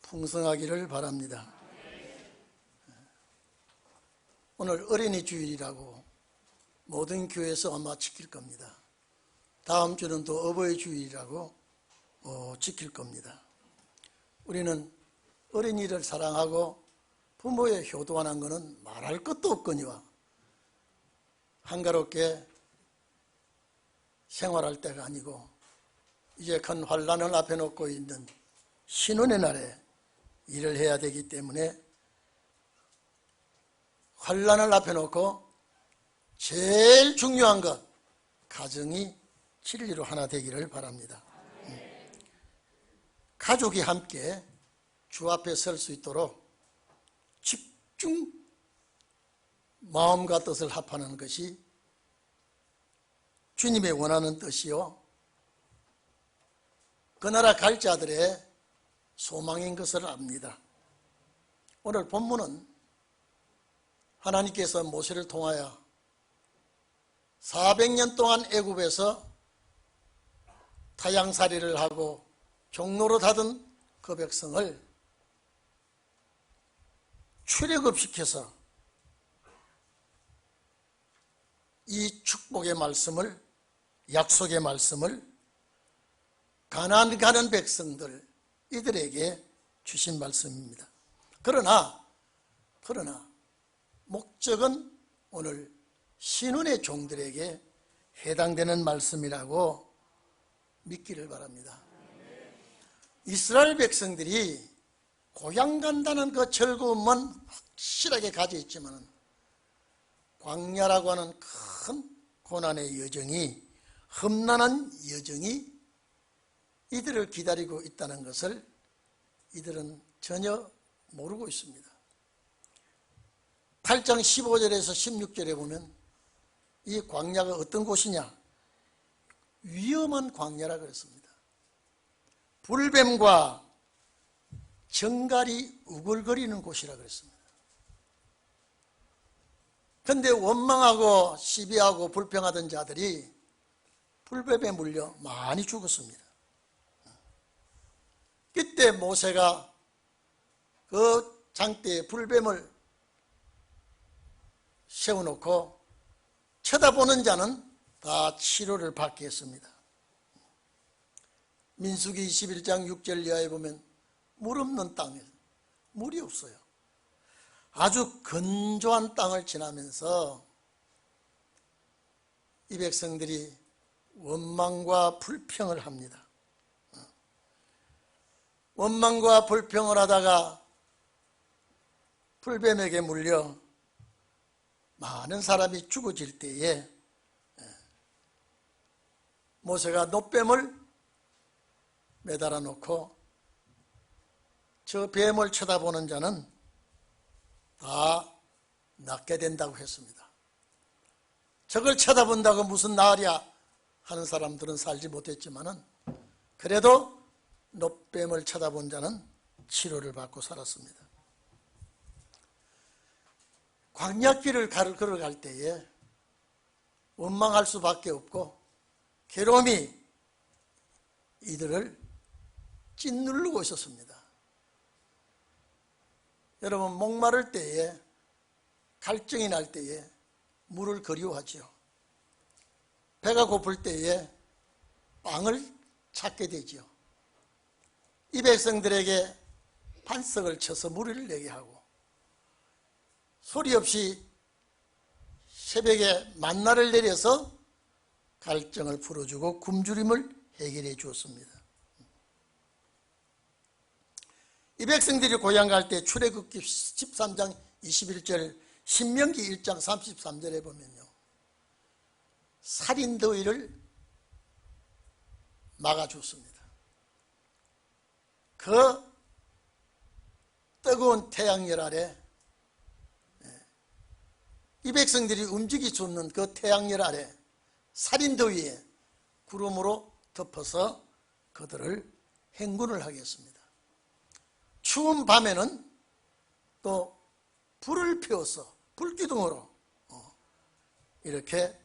풍성하기를 바랍니다. 오늘 어린이 주일이라고 모든 교회에서 아마 지킬 겁니다. 다음 주는 또 어버이 주일이라고 지킬 겁니다. 우리는 어린이를 사랑하고 부모의 효도하는 것은 말할 것도 없거니와 한가롭게 생활할 때가 아니고 이제 큰 환난을 앞에 놓고 있는 신혼의 날에 일을 해야 되기 때문에 환난을 앞에 놓고 제일 중요한 것, 가정이 진리로 하나 되기를 바랍니다. 가족이 함께 주 앞에 설 수 있도록 집중 마음과 뜻을 합하는 것이 주님의 원하는 뜻이요 그 나라 갈 자들의 소망인 것을 압니다. 오늘 본문은 하나님께서 모세를 통하여 400년 동안 애굽에서 타향살이를 하고 종로로 하던 그 백성을 출애굽시켜서 이 축복의 말씀을, 약속의 말씀을 가나안 가는 백성들 이들에게 주신 말씀입니다. 그러나 목적은 오늘 신혼의 종들에게 해당되는 말씀이라고 믿기를 바랍니다. 이스라엘 백성들이 고향 간다는 그 즐거움은 확실하게 가지고 있지만 광야라고 하는 큰 고난의 여정이, 험난한 여정이 이들을 기다리고 있다는 것을 이들은 전혀 모르고 있습니다. 8장 15절에서 16절에 보면 이 광야가 어떤 곳이냐? 위험한 광야라 그랬습니다. 불뱀과 정갈이 우글거리는 곳이라 그랬습니다. 그런데 원망하고 시비하고 불평하던 자들이 불뱀에 물려 많이 죽었습니다. 그때 모세가 그 장대에 불뱀을 세워놓고 쳐다보는 자는 다 치료를 받게 했습니다. 민수기 21장 6절 이하에 보면 물 없는 땅에 물이 없어요. 아주 건조한 땅을 지나면서 이 백성들이 원망과 불평을 합니다. 원망과 불평을 하다가 불뱀에게 물려 많은 사람이 죽어질 때에 모세가 놋뱀을 매달아 놓고 저 뱀을 쳐다보는 자는 다 낫게 된다고 했습니다. 저걸 쳐다본다고 무슨 나으랴 하는 사람들은 살지 못했지만은 그래도 놋뱀을 쳐다본 자는 치료를 받고 살았습니다. 광야길을 걸어갈 때에 원망할 수밖에 없고 괴로움이 이들을 짓누르고 있었습니다. 여러분, 목마를 때에, 갈증이 날 때에 물을 그리워하지요. 배가 고플 때에 빵을 찾게 되지요. 이 백성들에게 반석을 쳐서 물을 내게 하고 소리 없이 새벽에 만나를 내려서 갈증을 풀어주고 굶주림을 해결해 주었습니다. 이 백성들이 고향 갈 때 출애굽기 13장 21절, 신명기 1장 33절에 보면요, 살인더위를 막아줬습니다. 그 뜨거운 태양열 아래 이 백성들이 움직일 수 없는 그 태양열 아래 살인더위에 구름으로 덮어서 그들을 행군을 하게 했습니다. 추운 밤에는 또 불을 피워서 불기둥으로 이렇게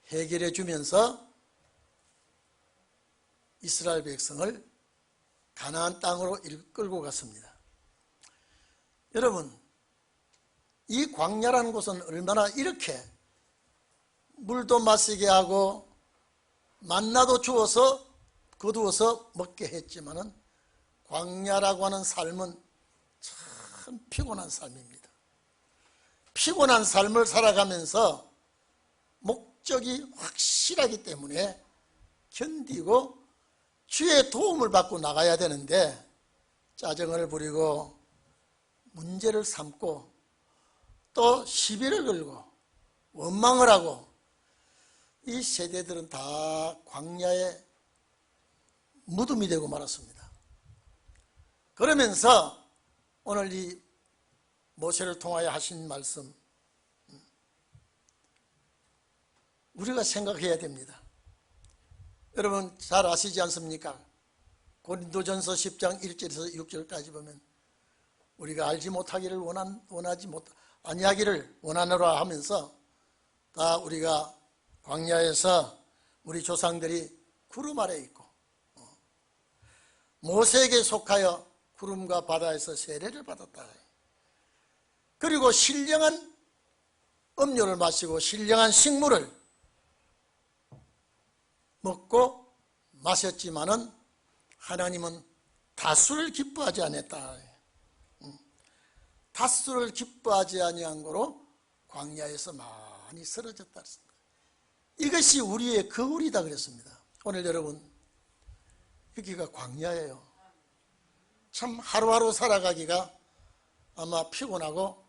해결해 주면서 이스라엘 백성을 가나안 땅으로 이끌고 갔습니다. 여러분, 이 광야라는 곳은 얼마나 이렇게 물도 마시게 하고 만나도 주어서 거두어서 먹게 했지만은 광야라고 하는 삶은 참 피곤한 삶입니다. 피곤한 삶을 살아가면서 목적이 확실하기 때문에 견디고 주의 도움을 받고 나가야 되는데 짜증을 부리고 문제를 삼고 또 시비를 걸고 원망을 하고 이 세대들은 다 광야의 무덤이 되고 말았습니다. 그러면서 오늘 이 모세를 통하여 하신 말씀 우리가 생각해야 됩니다. 여러분 잘 아시지 않습니까? 고린도전서 10장 1절에서 6절까지 보면 우리가 알지 못하기를 아니하기를 원하노라 하면서 다 우리가 광야에서 우리 조상들이 구름 아래 있고 모세에게 속하여 구름과 바다에서 세례를 받았다. 그리고 신령한 음료를 마시고 신령한 식물을 먹고 마셨지만은 하나님은 다수를 기뻐하지 않았다. 다수를 기뻐하지 아니한 거로 광야에서 많이 쓰러졌다. 이것이 우리의 거울이다 그랬습니다. 오늘 여러분 여기가 광야예요. 참 하루하루 살아가기가 아마 피곤하고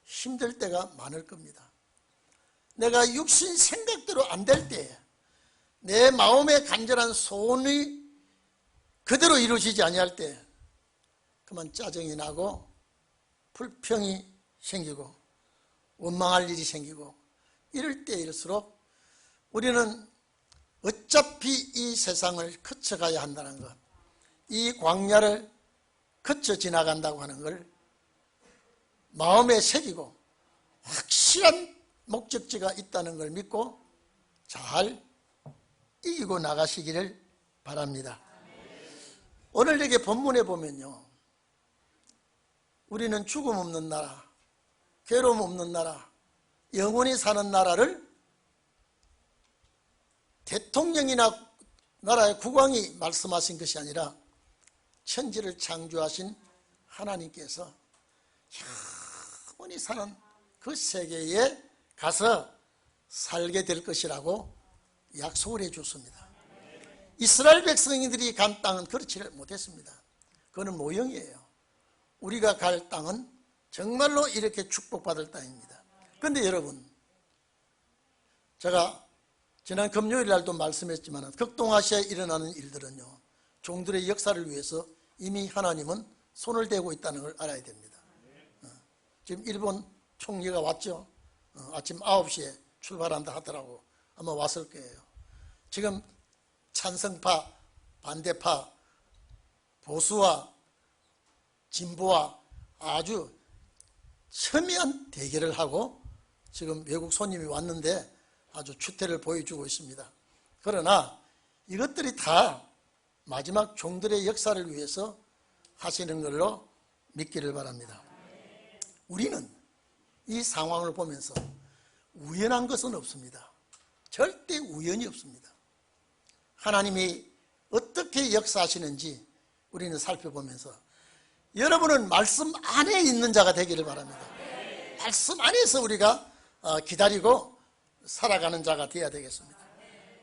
힘들 때가 많을 겁니다. 내가 육신 생각대로 안 될 때, 내 마음의 간절한 소원이 그대로 이루어지지 아니할 때 그만 짜증이 나고 불평이 생기고 원망할 일이 생기고 이럴 때일수록 우리는 어차피 이 세상을 거쳐가야 한다는 것, 이 광야를 거쳐 지나간다고 하는 걸 마음에 새기고 확실한 목적지가 있다는 걸 믿고 잘 이기고 나가시기를 바랍니다. 오늘 여기 본문에 보면요, 우리는 죽음 없는 나라, 괴로움 없는 나라, 영원히 사는 나라를 대통령이나 나라의 국왕이 말씀하신 것이 아니라 천지를 창조하신 하나님께서 영원히 사는 그 세계에 가서 살게 될 것이라고 약속을 해줬습니다. 이스라엘 백성들이 간 땅은 그렇지 못했습니다. 그거는 모형이에요. 우리가 갈 땅은 정말로 이렇게 축복받을 땅입니다. 그런데 여러분, 제가 지난 금요일 날도 말씀했지만 극동아시아에 일어나는 일들은요, 종들의 역사를 위해서 이미 하나님은 손을 대고 있다는 걸 알아야 됩니다. 지금 일본 총리가 왔죠. 아침 9시에 출발한다 하더라고. 아마 왔을 거예요. 지금 찬성파, 반대파, 보수와 진보와 아주 첨예한 대결을 하고 지금 외국 손님이 왔는데 아주 추태를 보여주고 있습니다. 그러나 이것들이 다 마지막 종들의 역사를 위해서 하시는 걸로 믿기를 바랍니다. 우리는 이 상황을 보면서 우연한 것은 없습니다. 절대 우연이 없습니다. 하나님이 어떻게 역사하시는지 우리는 살펴보면서 여러분은 말씀 안에 있는 자가 되기를 바랍니다. 말씀 안에서 우리가 기다리고 살아가는 자가 되어야 되겠습니다.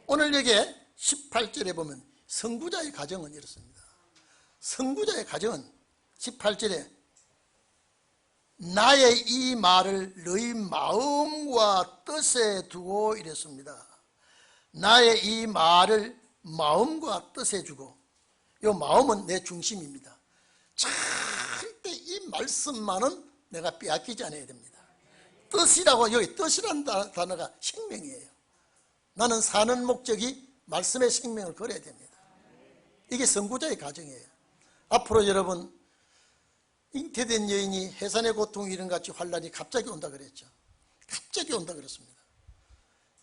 오늘 여기 18절에 보면 선구자의 가정은 이렇습니다. 선구자의 가정은 18절에 나의 이 말을 너희 마음과 뜻에 두고 이랬습니다. 나의 이 말을 마음과 뜻에 두고, 이 마음은 내 중심입니다. 절대 이 말씀만은 내가 빼앗기지 않아야 됩니다. 뜻이라고, 여기 뜻이라는 단어가 생명이에요. 나는 사는 목적이 말씀의 생명을 걸어야 됩니다. 이게 선구자의 가정이에요. 앞으로 여러분, 잉태된 여인이 해산의 고통 이런 같이 환란이 갑자기 온다 그랬죠. 갑자기 온다 그랬습니다.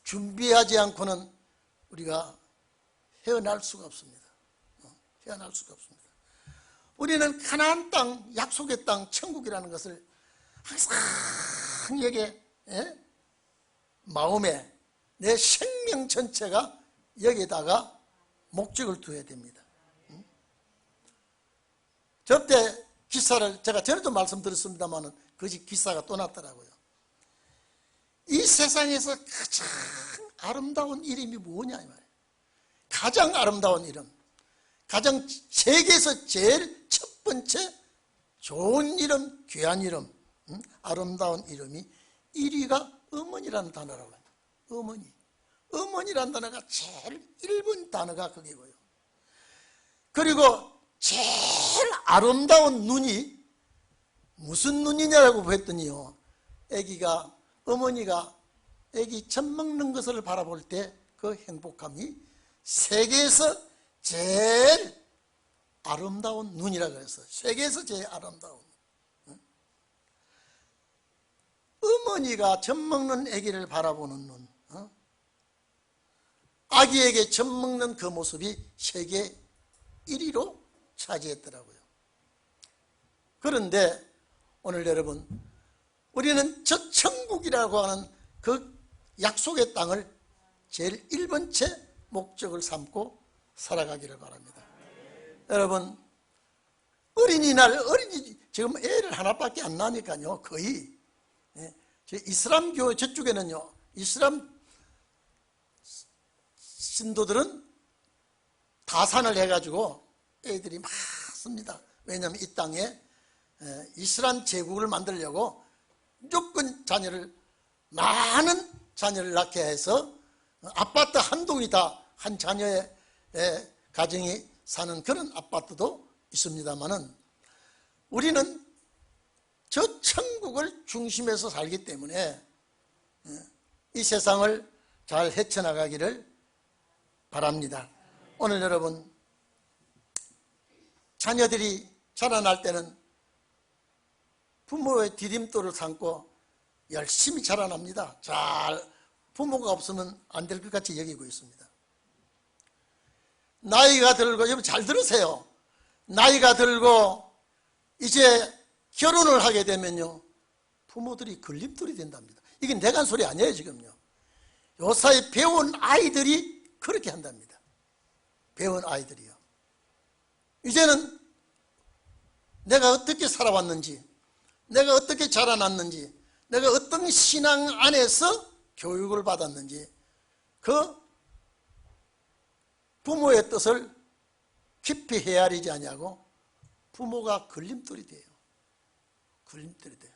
준비하지 않고는 우리가 헤어날 수가 없습니다. 헤어날 수가 없습니다. 우리는 가나안 땅, 약속의 땅, 천국이라는 것을 항상 여기에 마음에 내 생명 전체가 여기에다가 목적을 두어야 됩니다. 저때 기사를 제가 전에도 말씀드렸습니다만 그 기사가 또 났더라고요. 이 세상에서 가장 아름다운 이름이 뭐냐 이 말이에요. 가장 아름다운 이름, 가장 세계에서 제일 첫 번째 좋은 이름, 귀한 이름, 아름다운 이름이 1위가 어머니라는 단어라고 해요. 어머니. 어머니라는 단어가 제일 1번 단어가 거기고요. 그리고 제일 아름다운 눈이 무슨 눈이냐라고 했더니요, 어머니가 아기 젖 먹는 것을 바라볼 때 그 행복함이 세계에서 제일 아름다운 눈이라고 해서 세계에서 제일 아름다운 어머니가 젖 먹는 아기를 바라보는 눈, 아기에게 젖 먹는 그 모습이 세계 1위로 차지했더라고요. 그런데 오늘 여러분, 우리는 저 천국이라고 하는 그 약속의 땅을 제일 1번째 목적을 삼고 살아가기를 바랍니다. 여러분, 어린이날, 지금 애를 하나밖에 안 나니까요, 거의 이슬람교 저쪽에는요, 이슬람 신도들은 다산을 해가지고 애들이 많습니다. 왜냐하면 이 땅에 이슬람 제국을 만들려고 무조건 많은 자녀를 낳게 해서 아파트 한 동이 다 한 자녀의 가정이 사는 그런 아파트도 있습니다만은 우리는 저 천국을 중심에서 살기 때문에 이 세상을 잘 헤쳐나가기를 바랍니다. 오늘 여러분, 자녀들이 자라날 때는 부모의 디딤돌을 삼고 열심히 자라납니다. 부모가 없으면 안 될 것 같이 여기고 있습니다. 나이가 들고, 여러분 잘 들으세요. 나이가 들고 이제 결혼을 하게 되면요, 부모들이 걸림돌이 된답니다. 이게 내가 한 소리 아니에요, 지금요. 요사이 배운 아이들이 그렇게 한답니다. 배운 아이들이요. 이제는 내가 어떻게 살아왔는지, 내가 어떻게 자라났는지, 내가 어떤 신앙 안에서 교육을 받았는지 그 부모의 뜻을 깊이 헤아리지 않냐고 부모가 걸림돌이 돼요. 걸림돌이 돼요.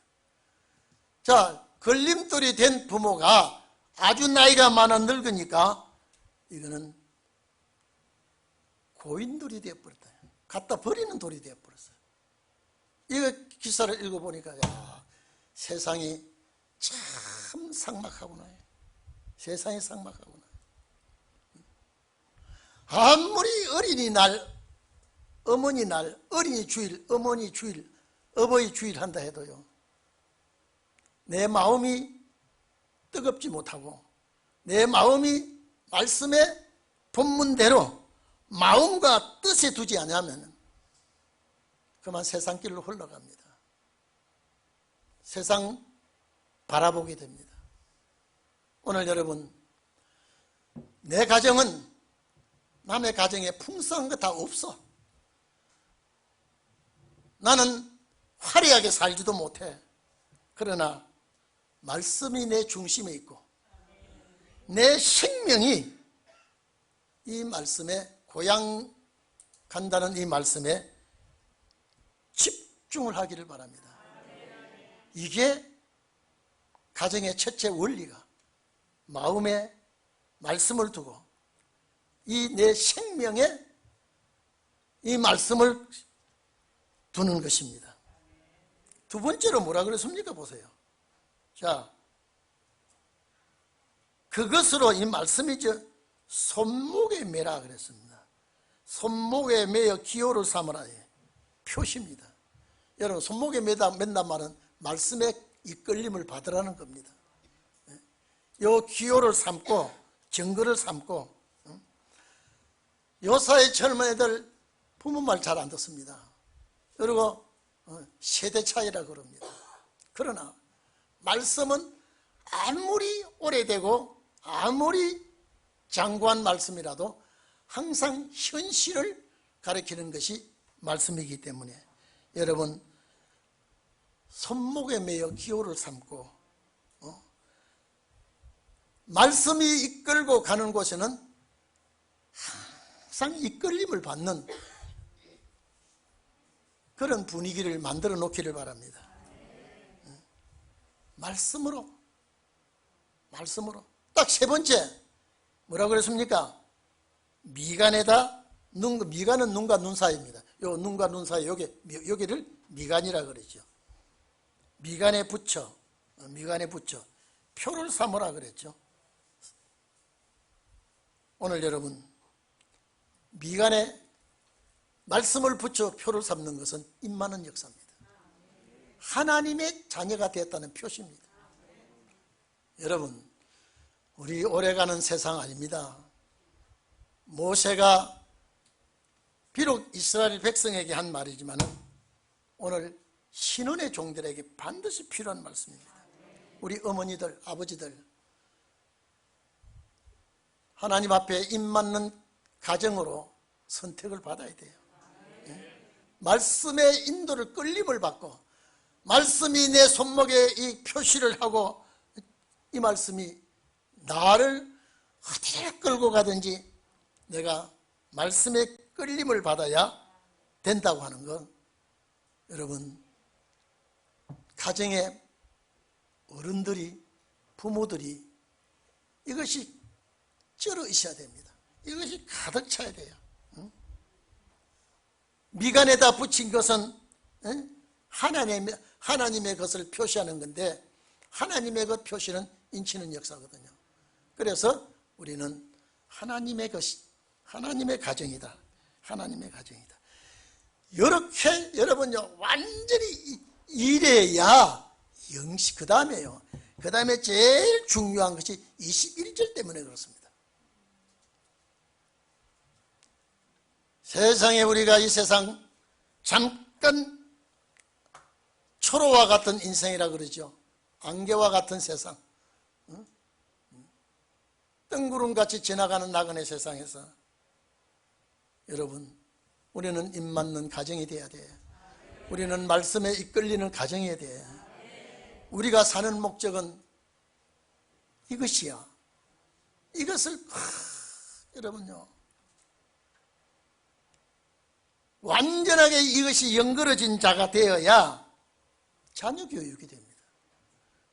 자, 걸림돌이 된 부모가 아주 나이가 많아 늙으니까 이거는 고인돌이 되어버렸다. 갖다 버리는 돌이 되어버렸어요. 이거 기사를 읽어보니까 세상이 참 삭막하구나. 세상이 삭막하구나. 아무리 어린이날, 어머니날, 어린이 주일, 어머니 주일, 어버이 주일 한다 해도요, 내 마음이 뜨겁지 못하고 내 마음이 말씀의 본문대로 마음과 뜻에 두지 않으면 그만 세상 길로 흘러갑니다. 세상 바라보게 됩니다. 오늘 여러분, 내 가정은 남의 가정에 풍성한 거 다 없어. 나는 화려하게 살지도 못해. 그러나 말씀이 내 중심에 있고 내 생명이 이 말씀에, 고향 간다는 이 말씀에 집중을 하기를 바랍니다. 이게 가정의 첫째 원리가, 마음에 말씀을 두고 이 내 생명에 이 말씀을 두는 것입니다. 두 번째로 뭐라 그랬습니까? 보세요. 자, 그것으로 이 말씀이 손목에 매라 그랬습니다. 손목에 매어 기호를 삼으라. 표시입니다. 여러분, 손목에 맨단 말은 말씀의 이끌림을 받으라는 겁니다. 요 기호를 삼고 증거를 삼고, 요사의 젊은 애들 부모 말 잘 안 듣습니다. 그리고 세대 차이라 그럽니다. 그러나 말씀은 아무리 오래되고 아무리 장구한 말씀이라도 항상 현실을 가리키는 것이 말씀이기 때문에 여러분 손목에 매여 기호를 삼고 말씀이 이끌고 가는 곳에는 항상 이끌림을 받는 그런 분위기를 만들어 놓기를 바랍니다. 말씀으로 딱 세 번째 뭐라고 그랬습니까? 미간에다 미간은 눈과 눈 사이입니다. 요 눈과 눈 사이 여기를 미간이라 그러죠. 미간에 붙여 표를 삼으라 그랬죠. 오늘 여러분 미간에 말씀을 붙여 표를 삼는 것은 임하는 역사입니다. 하나님의 자녀가 되었다는 표시입니다. 여러분 우리 오래가는 세상 아닙니다. 모세가 비록 이스라엘 백성에게 한 말이지만 오늘 신혼의 종들에게 반드시 필요한 말씀입니다. 우리 어머니들 아버지들 하나님 앞에 입맞는 가정으로 선택을 받아야 돼요. 말씀의 인도를 끌림을 받고 말씀이 내 손목에 이 표시를 하고 이 말씀이 나를 어디를 끌고 가든지 내가 말씀의 끌림을 받아야 된다고 하는 것 여러분 가정의 어른들이 부모들이 이것이 쩔어 있어야 됩니다. 이것이 가득 차야 돼요. 미간에다 붙인 것은 하나님의 것을 표시하는 건데 하나님의 것 표시는 인치는 역사거든요. 그래서 우리는 하나님의 것이 하나님의 가정이다. 하나님의 가정이다. 이렇게 여러분요 완전히 이래야 영시 그 다음에요. 그 다음에 제일 중요한 것이 21절 때문에 그렇습니다. 세상에 우리가 이 세상 잠깐 초로와 같은 인생이라 그러죠. 안개와 같은 세상 뜬구름같이 지나가는 나그네 세상에서 여러분 우리는 입맞는 가정이 돼야 돼. 우리는 말씀에 이끌리는 가정이 돼. 우리가 사는 목적은 이것이야. 이것을 여러분요 완전하게 이것이 연결어진 자가 되어야 자녀교육이 됩니다.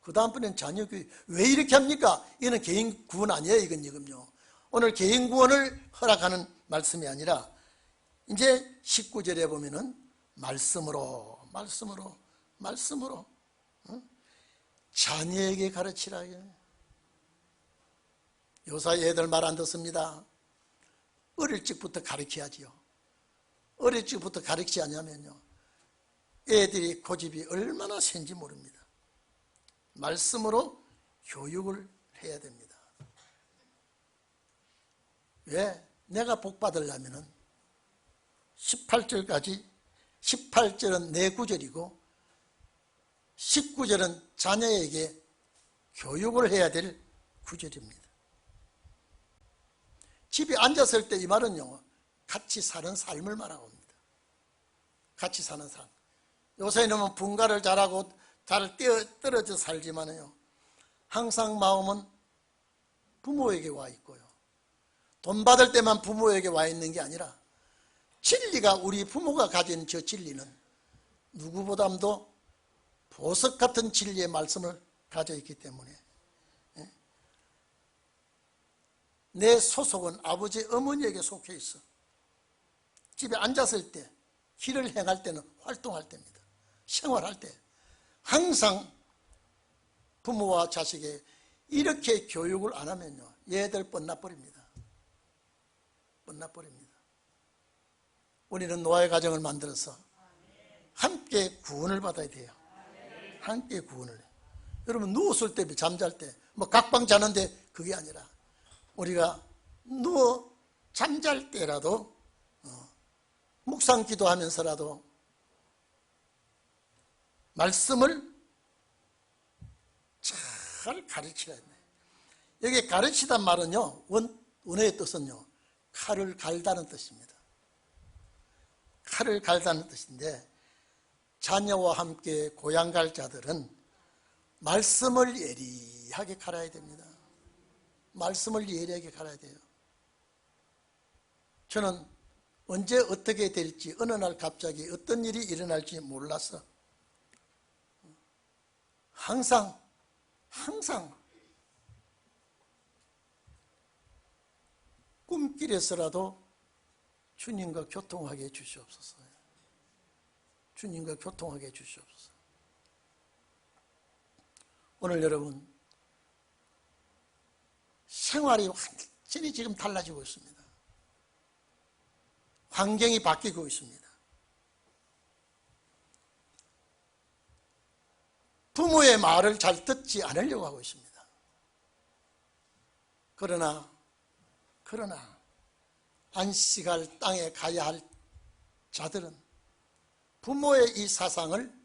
그 다음번에는 자녀교육. 왜 이렇게 합니까? 이거는 개인 구원 아니에요. 이건 지금요. 오늘 개인 구원을 허락하는 말씀이 아니라 이제 19절에 보면은 말씀으로 자녀에게 가르치라. 요사이 애들 말 안 듣습니다. 어릴 적부터 가르쳐야지요. 어릴 적부터 가르치지 않냐면요 애들이 고집이 얼마나 센지 모릅니다. 말씀으로 교육을 해야 됩니다. 왜? 내가 복 받으려면은 18절까지 18절은 내 구절이고 19절은 자녀에게 교육을 해야 될 구절입니다. 집에 앉았을 때 이 말은요 같이 사는 삶을 말하고 합니다. 같이 사는 삶. 요새는 분가를 잘하고 잘 떨어져 살지만요 항상 마음은 부모에게 와 있고요 돈 받을 때만 부모에게 와 있는 게 아니라 진리가 우리 부모가 가진 저 진리는 누구보다도 보석 같은 진리의 말씀을 가져 있기 때문에 내 소속은 아버지 어머니에게 속해 있어. 집에 앉았을 때 길을 행할 때는 활동할 때입니다. 생활할 때 항상 부모와 자식에 이렇게 교육을 안 하면요 얘들 뻔나버립니다. 뻔나버립니다. 우리는 노아의 가정을 만들어서 함께 구원을 받아야 돼요. 함께 구원을 해요. 여러분 누웠을 때 잠잘 때 뭐 각방 자는데 그게 아니라 우리가 잠잘 때라도 묵상 기도하면서라도 말씀을 잘 가르치라. 여기 가르치단 말은요, 원어의 뜻은요, 칼을 갈다는 뜻입니다. 칼을 갈다는 뜻인데, 자녀와 함께 고향 갈 자들은 말씀을 예리하게 갈아야 됩니다. 말씀을 예리하게 갈아야 돼요. 저는 언제 어떻게 될지, 어느 날 갑자기 어떤 일이 일어날지 몰라서 항상 꿈길에서라도 주님과 교통하게 해주시옵소서. 주님과 교통하게 해주시옵소서. 오늘 여러분, 생활이 완전히 지금 달라지고 있습니다. 환경이 바뀌고 있습니다. 부모의 말을 잘 듣지 않으려고 하고 있습니다. 그러나 안식할 땅에 가야 할 자들은 부모의 이 사상을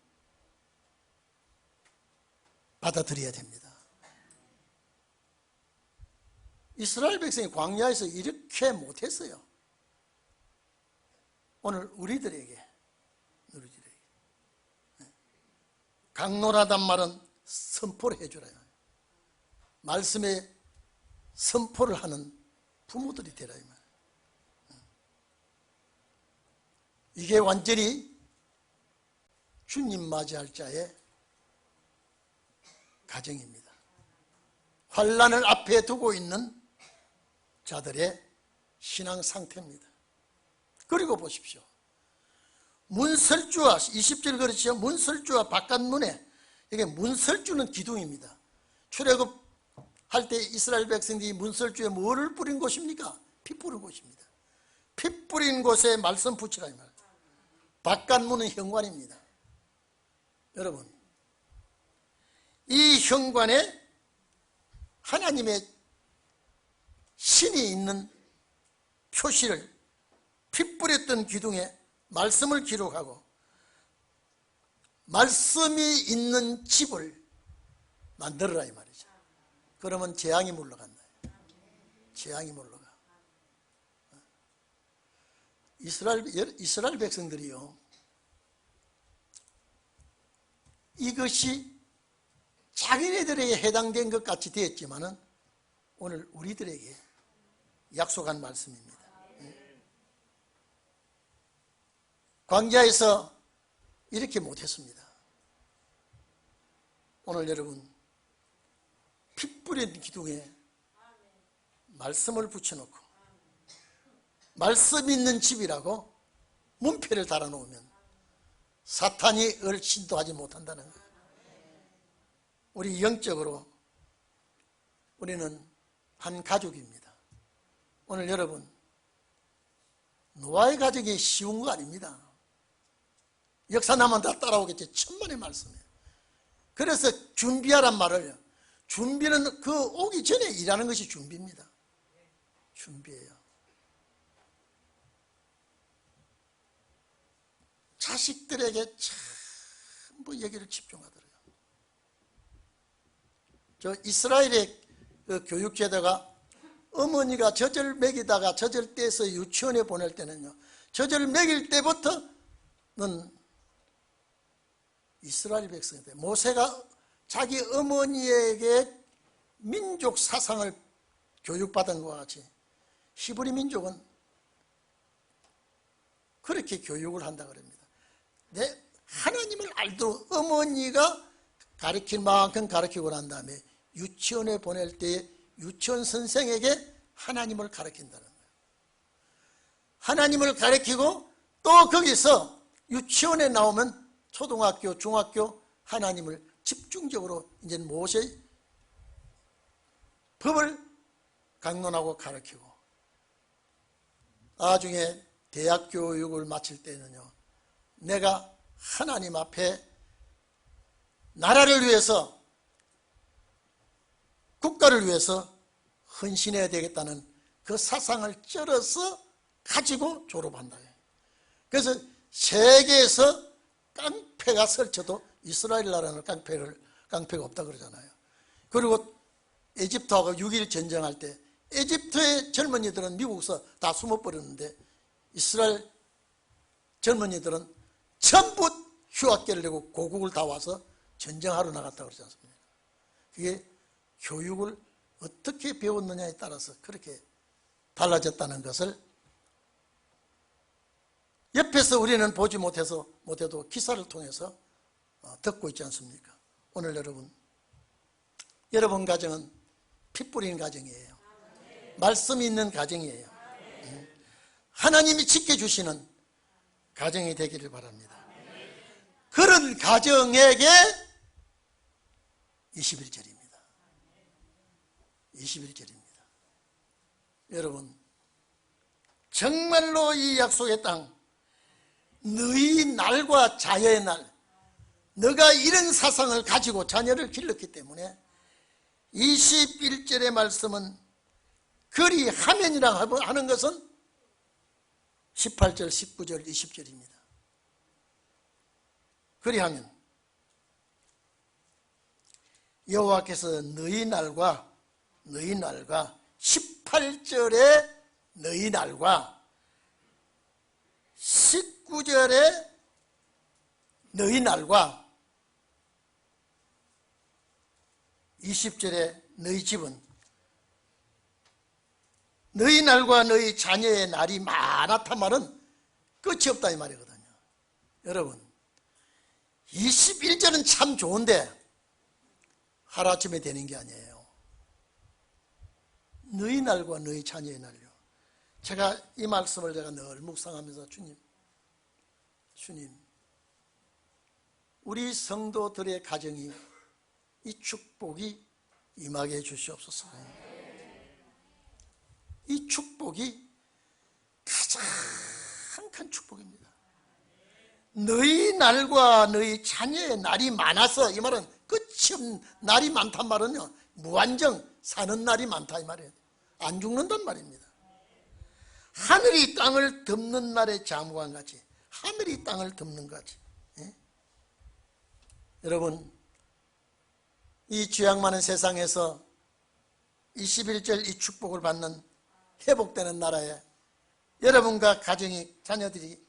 받아들여야 됩니다. 이스라엘 백성이 광야에서 이렇게 못했어요. 오늘 우리들에게 강론하단 말은 선포를 해주라. 말씀에 선포를 하는 부모들이 되라 이 말. 이게 완전히 주님 맞이할 자의 가정입니다. 환난을 앞에 두고 있는 자들의 신앙 상태입니다. 그리고 보십시오. 문설주와 20절 그렇죠. 문설주와 바깥문에, 이게 문설주는 기둥입니다. 출애굽할 때 이스라엘 백성들이 문설주에 뭐를 뿌린 곳입니까? 피 뿌린 곳입니다. 피 뿌린 곳에 말씀 붙이라 이 말. 바깥문은 현관입니다. 여러분, 이 현관에 하나님의 신이 있는 표시를 피 뿌렸던 기둥에 말씀을 기록하고 말씀이 있는 집을 만들어라 이 말이죠. 그러면 재앙이 물러간다. 재앙이 물러가. 이스라엘 백성들이요, 이것이 자기네들에게 해당된 것 같이 되었지만은 오늘 우리들에게 약속한 말씀입니다. 광야에서 이렇게 못했습니다. 오늘 여러분, 피 뿌린 기둥에 말씀을 붙여놓고 말씀 있는 집이라고 문패를 달아놓으면 사탄이 얼씬도 하지 못한다는 거예요. 우리 영적으로 우리는 한 가족입니다. 오늘 여러분, 노아의 가족이 쉬운 거 아닙니다. 역사 나면 다 따라오겠지. 천만의 말씀이에요. 그래서 준비하란 말을, 준비는 그 오기 전에 일하는 것이 준비입니다. 준비예요. 자식들에게 전부 얘기를 집중하더라고요. 저 이스라엘의 그 교육제도가 어머니가 젖을 먹이다가 젖을 떼서 유치원에 보낼 때는요, 젖을 먹일 때부터는 이스라엘 백성인데, 모세가 자기 어머니에게 민족 사상을 교육받은 것과 같이 히브리 민족은 그렇게 교육을 한다 그럽니다. 내 하나님을 알도록 어머니가 가르칠 만큼 가르치고 난 다음에 유치원에 보낼 때 유치원 선생에게 하나님을 가르친다는 거예요. 하나님을 가르치고 또 거기서 유치원에 나오면 초등학교, 중학교 하나님을 집중적으로 이제 모세 법을 강론하고 가르치고, 나중에 대학 교육을 마칠 때는요, 내가 하나님 앞에 나라를 위해서, 국가를 위해서 헌신해야 되겠다는 그 사상을 쩔어서 가지고 졸업한다. 그래서 세계에서 깡패가 설쳐도 이스라엘 나라는 깡패가 없다 그러잖아요. 그리고 에집트하고 6.1 전쟁할 때 에집트의 젊은이들은 미국에서 다 숨어버렸는데 이스라엘 젊은이들은 전부 휴학계를 내고 고국을 다 와서 전쟁하러 나갔다 그러지 않습니까? 그게 교육을 어떻게 배웠느냐에 따라서 그렇게 달라졌다는 것을 옆에서 우리는 보지 못해도 기사를 통해서 듣고 있지 않습니까? 오늘 여러분 가정은 피 뿌린 가정이에요. 말씀이 있는 가정이에요. 하나님이 지켜주시는 가정이 되기를 바랍니다. 그런 가정에게 21절입니다. 21절입니다. 여러분, 정말로 이 약속의 땅, 너희 날과 자녀의 날, 너가 이런 사상을 가지고 자녀를 길렀기 때문에 21절의 말씀은 그리하면이라고 하는 것은 18절, 19절, 20절입니다. 그리하면 여호와께서 너희 날과 18절에 너희 날과 19절에 너희 날과 20절에 너희 집은 너희 날과 너희 자녀의 날이 많았단 말은 끝이 없다 이 말이거든요. 여러분 21절은 참 좋은데 하루아침에 되는 게 아니에요. 너희 날과 너희 자녀의 날요. 제가 이 말씀을 제가 늘 묵상하면서 주님 우리 성도들의 가정이 이 축복이 임하게 해주시옵소서. 이 축복이 가장 큰 축복입니다. 너희 날과 너희 자녀의 날이 많아서, 이 말은 끝이 없는 날이 많단 말은요 무한정 사는 날이 많다 이 말이에요. 안 죽는단 말입니다. 하늘이 땅을 덮는 날의 자무관 같이, 하늘이 땅을 덮는 것 같이. 예? 여러분 이 죄악 많은 세상에서 21절 이 축복을 받는 회복되는 나라에 여러분과 가정이, 자녀들이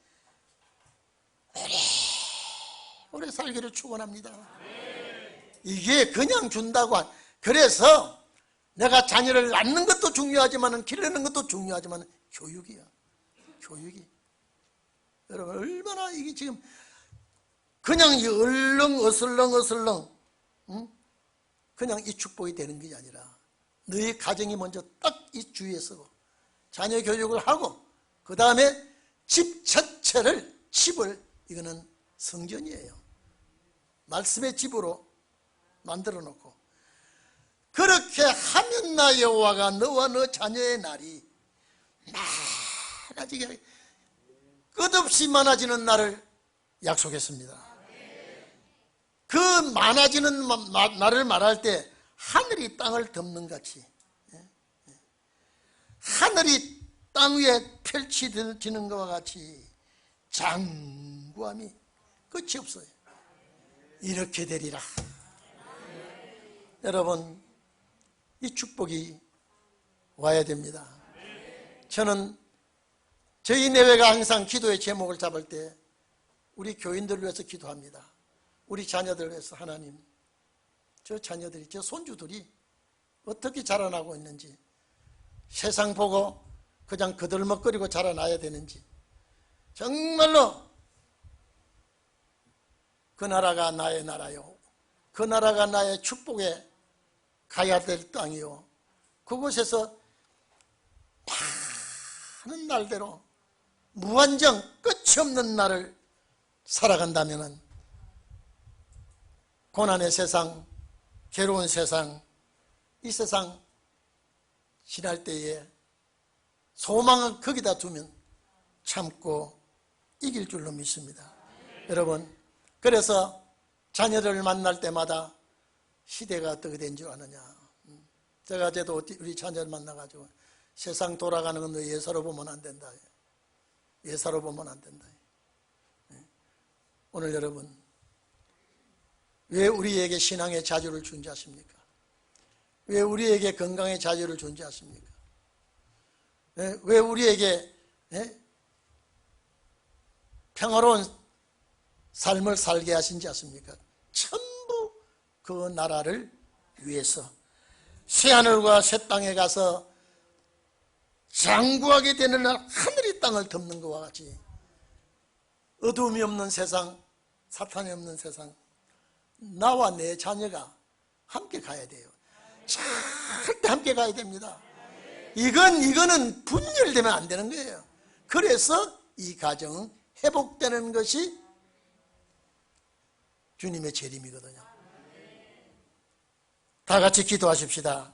오래 살기를 축원합니다. 이게 그냥 준다고 그래서 내가 자녀를 낳는 것도 중요하지만 기르는 것도 중요하지만 교육이야. 교육이 여러분 얼마나 이게 지금 그냥 어슬렁 그냥 이 축복이 되는 게 아니라 너희 가정이 먼저 딱 이 주위에 서고 자녀 교육을 하고 그 다음에 집 자체를, 집을, 이거는 성전이에요. 말씀의 집으로 만들어 놓고 그렇게 하면 나 여호와가 너와 너 자녀의 날이 많아지게, 끝없이 많아지는 날을 약속했습니다. 그 많아지는 날을 말할 때 하늘이 땅을 덮는 같이, 하늘이 땅 위에 펼쳐지는 것과 같이 장구함이 끝이 없어요. 이렇게 되리라. 여러분 이 축복이 와야 됩니다. 저는 저희 내외가 항상 기도의 제목을 잡을 때 우리 교인들을 위해서 기도합니다. 우리 자녀들을 위해서 하나님, 저 자녀들이, 저 손주들이 어떻게 자라나고 있는지, 세상 보고 그냥 그들먹거리고 자라나야 되는지, 정말로 그 나라가 나의 나라요, 그 나라가 나의 축복에 가야 될 땅이요, 그곳에서 많은 날대로 무한정 끝이 없는 날을 살아간다면 고난의 세상, 괴로운 세상, 이 세상 지날 때에 소망을 거기다 두면 참고 이길 줄로 믿습니다. 여러분 그래서 자녀를 만날 때마다 시대가 어떻게 된 줄 아느냐. 제가 어제도 우리 자녀를 만나가지고 세상 돌아가는 건 너 예사로 보면 안 된다. 예사로 보면 안 된다. 오늘 여러분 왜 우리에게 신앙의 자유를 존재하십니까? 왜 우리에게 건강의 자유를 존재하십니까? 왜 우리에게 평화로운 삶을 살게 하신지 아십니까? 전부 그 나라를 위해서 새하늘과 새 땅에 가서 장구하게 되는 날 하늘이 땅을 덮는 것과 같이 어두움이 없는 세상, 사탄이 없는 세상, 나와 내 자녀가 함께 가야 돼요. 절대 함께 가야 됩니다. 이거는 분열되면 안 되는 거예요. 그래서 이 가정은 회복되는 것이 주님의 재림이거든요. 다 같이 기도하십시다.